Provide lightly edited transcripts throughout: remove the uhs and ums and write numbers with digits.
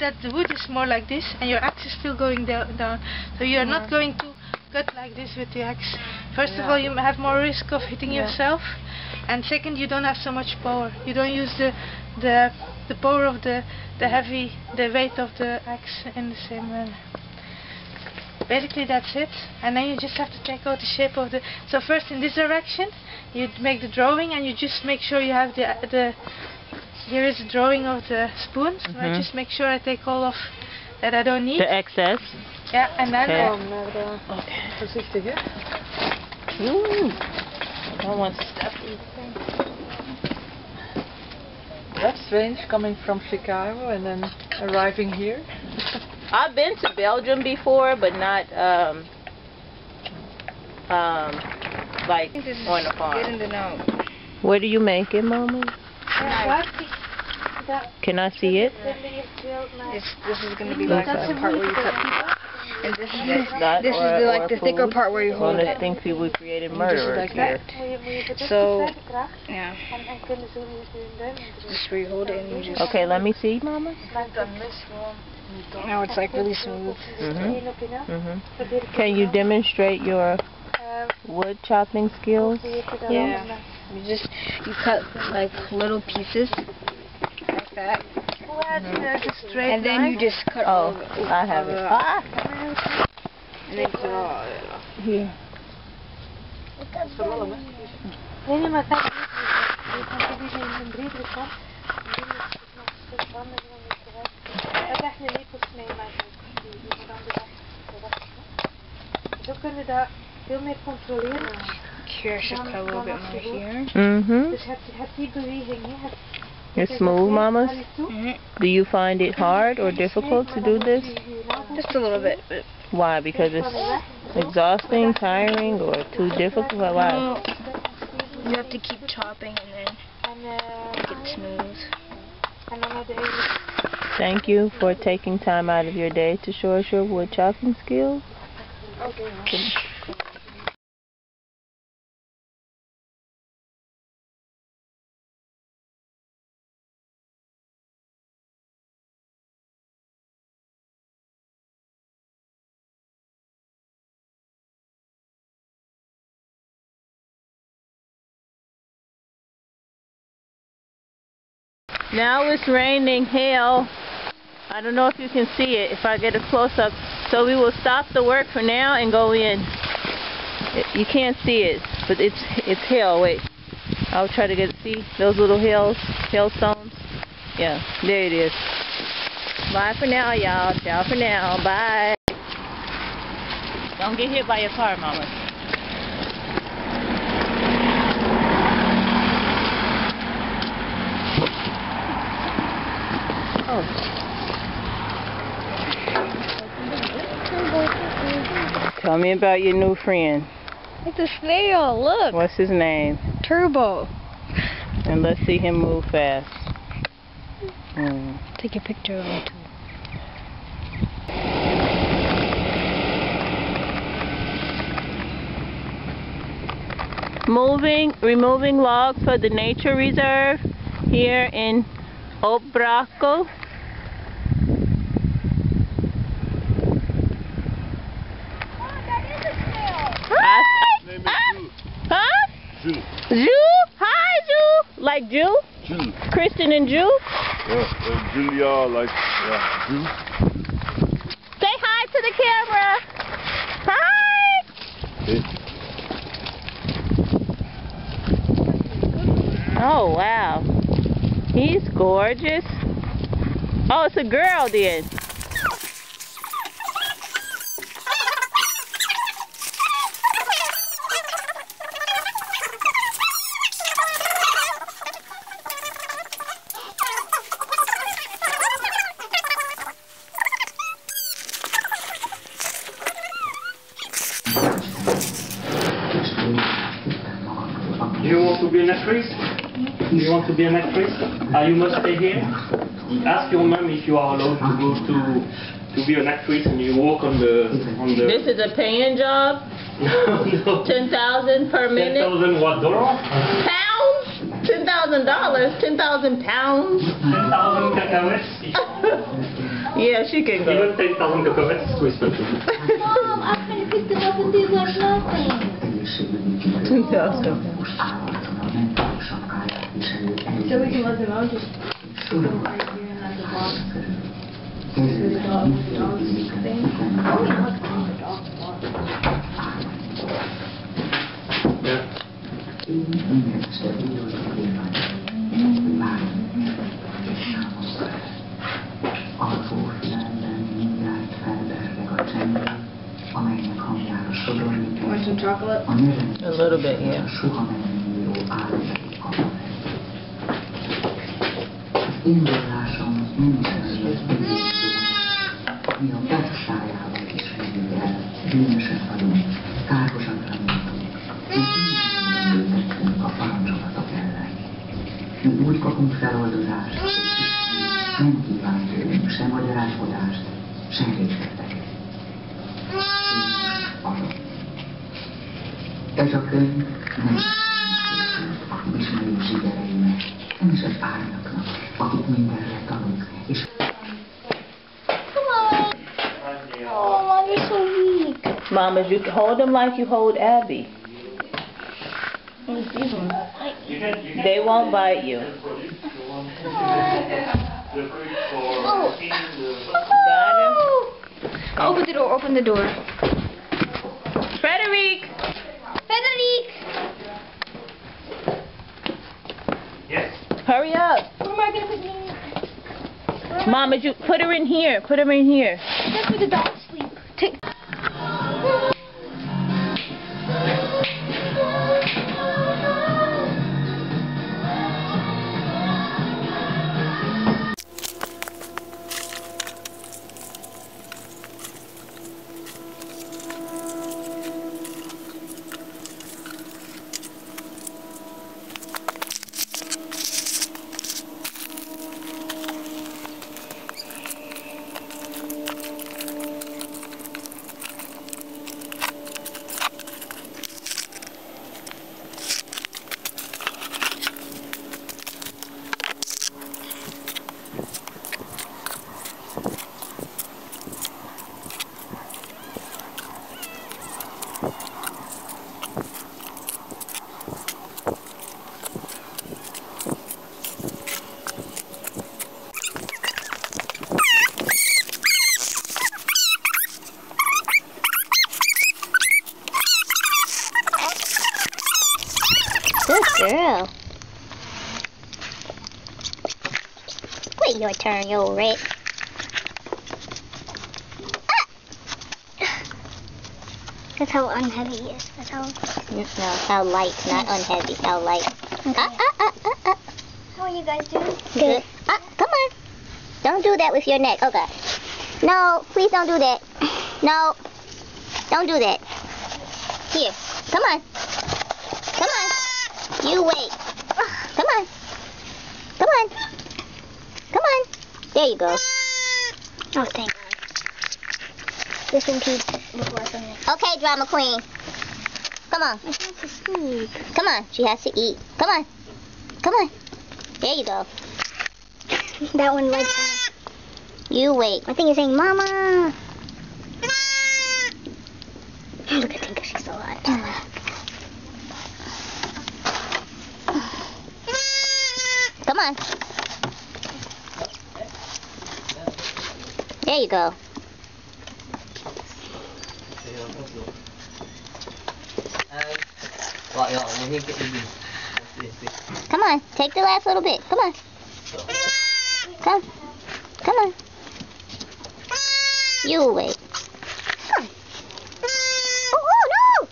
That the wood is more like this and your axe is still going down. So you are not going to cut like this with the axe. First of all, you have more risk of hitting yourself, and second, you don't have so much power. You don't use the power of the weight of the axe in the same manner. Basically that's it, and then you just have to take out the shape of the. So first in this direction you make the drawing, and you just make sure you have the here is a drawing of the spoon, so I just make sure I take all of that I don't need. The excess. Yeah, and then Okay. Voorzichtig, hè? Ooh. I don't want to step. That's strange, coming from Chicago and then arriving here. I've been to Belgium before, but not like on a farm. Getting the know. Where do you make it, Mama? Can I see it? This is going to be like the part where you cut people. And this is the thicker part where you hold it. I think people created murderers like here. So, yeah. This is where you hold it and you just... Okay, let me see, Mama. Now it's like really smooth. Can you demonstrate your wood chopping skills? Yeah. You cut like little pieces like that. And then you just cut all of it. I have it. And then cut all of it off. Here. Zo kunnen we dat veel meer controleren. Here I should cut a little bit more here. Dus je hebt die beweging. It's smooth, Mamas? Do you find it hard or difficult to do this? Just a little bit. But Why? Because it's exhausting, tiring, or too difficult? Why? you have to keep chopping and then make it smooth. Thank you for taking time out of your day to show us your wood chopping skills. Now it's raining hail. I don't know if you can see it if I get a close-up. So we will stop the work for now and go in. You can't see it, but it's hail. Wait, I'll try to see those little hailstones. Yeah, there it is. Bye for now, y'all. Ciao for now. Bye. Don't get hit by your car, Mama. Tell me about your new friend. it's a snail, look. What's his name? Turbo. And let's see him move fast. Take a picture of him too. Removing logs for the nature reserve here in Opbrakel. Jew? Hi, Jew. Like Jew? Jew. Christian and Jew? Yeah, Julia, like, yeah, Jew. Say hi to the camera. Hi. Hey. Oh, wow. He's gorgeous. Oh, it's a girl then. Do you want to be an actress? Do you want to be an actress? You must stay here. Ask your mom if you are allowed to go to be an actress and you work on the. This is a paying job? No. 10,000 per minute? 10,000 what, dollars? Pounds? $10,000? 10,000 pounds? 10,000 cacahuètes. Yeah, she can go. Even 10,000 coconuts is too expensive. Mom, I'm gonna pick them up and do like nothing. 2,000. So we can let them out, just put them right here in that box. With the dog's thing. Oh, we have the dog's box. Yeah. Want some chocolate? A little bit, yeah. Úgy kapunk feloldozást, nem kíván tőlünk sem magyarázkodást, sem részleteket. Ez a könyv nem ismerjük zsigereinek, nem is az árnyaknak, akik mindenre tanulnak, és Oh, Mom, you're so weak. Mama, you hold them like you hold Abby. They won't bite you. Got him? Open the door, open the door. Frederic! Frederic! Yes. Hurry up. Where am I gonna put me? Mama, you put her in here. Put her in here. That's where the dogs sleep. Take. Good girl. Wait your turn, you old rat. That's how unheavy he is. That's how... No, how light, not unheavy. How light. Okay. How are you guys doing? Good. Come on. Don't do that with your neck. Oh, God. No, please don't do that. No. Don't do that. Here. Come on. Come on. You wait. Come on. Come on. Come on. There you go. Oh, thank God. This one peed before I finished. Okay, drama queen. Come on. She has to sleep. Come on. She has to eat. Come on. Come on. There you go. That one likes me. You wait. I think you're saying, Mama. Look at Tinka. She's so hot. Come on. There you go. Come on, take the last little bit. Come on. Come. Come on. You wait. Come. Oh, no!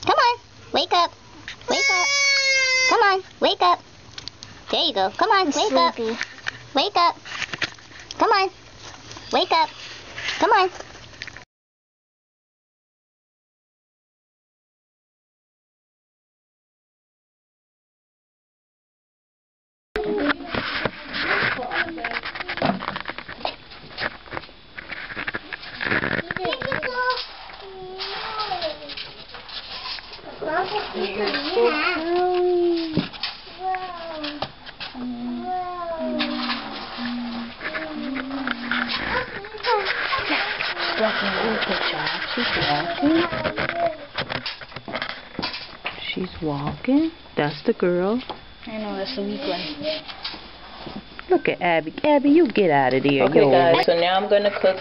Come on. Wake up. Wake up. Come on. Wake up. There you go. Come on. Wake up. Wake up. Come on. Wake up. Come on. Good job. She's walking. That's the girl. I know, that's the weak one. Look at Abby. Abby, you get out of there. Okay, guys, so now I'm going to cook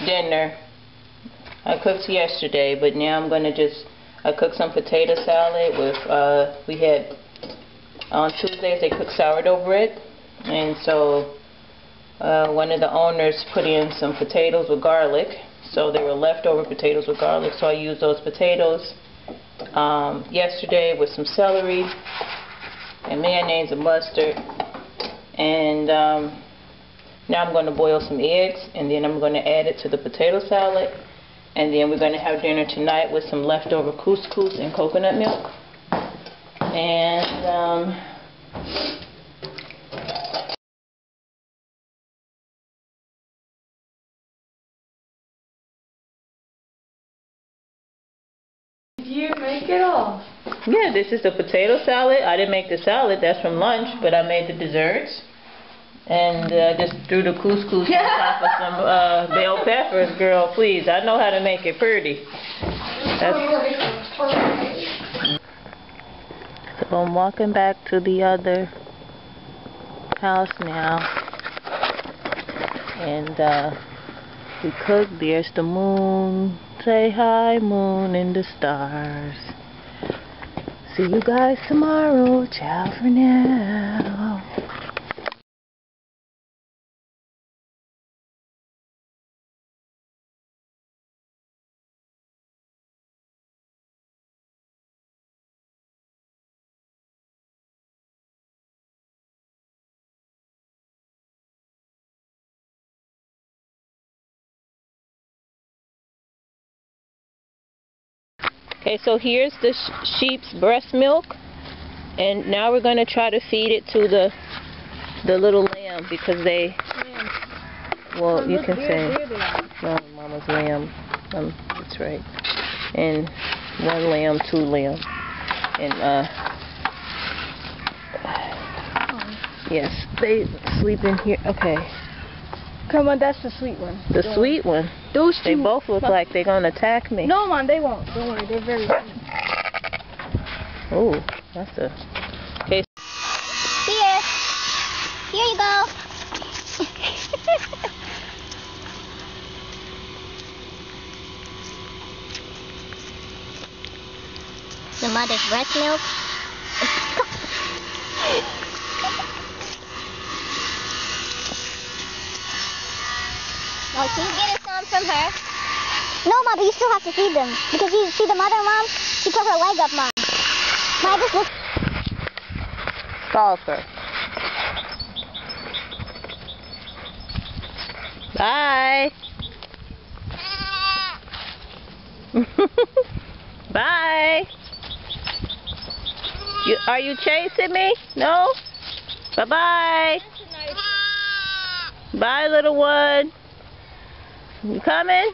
dinner. I cooked yesterday, but now I'm going to I cooked some potato salad with, we had, on Tuesdays they cook sourdough bread. And so, one of the owners put in some potatoes with garlic. So they were leftover potatoes with garlic, so I used those potatoes yesterday with some celery and mayonnaise and mustard. And now I'm going to boil some eggs, and then I'm going to add it to the potato salad. And then we're going to have dinner tonight with some leftover couscous and coconut milk. And Did you make it all? yeah, this is the potato salad. I didn't make the salad, that's from lunch, but I made the desserts. And just threw the couscous on top of some bell peppers. Girl, please, I know how to make it pretty. So I'm walking back to the other house now. And we cooked. There's the moon. Say hi, moon, and the stars. See you guys tomorrow. Ciao for now. Okay, so here's the sheep's breast milk, and now we're going to try to feed it to the little lamb, because they, well, you can say, no, mama's lamb, that's right, and one lamb, two lamb, and yes, they sleep in here. Okay. Come on, that's the sweet one. The sweet one. Those two. They both look like they're gonna attack me. No, man, they won't. Don't worry, they're very sweet. Oh, that's a. Okay. Here. Here you go. The mother's breast milk. Oh, can you get us some from her? No, Mom, but you still have to feed them. Because you see the mother, Mom? She put her leg up, Mom. Mom, just look. Stalker. Bye. Bye. Are you chasing me? No? Bye-bye. Bye, little one. You coming?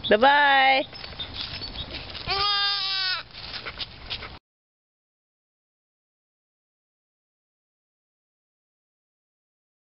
Bye-bye.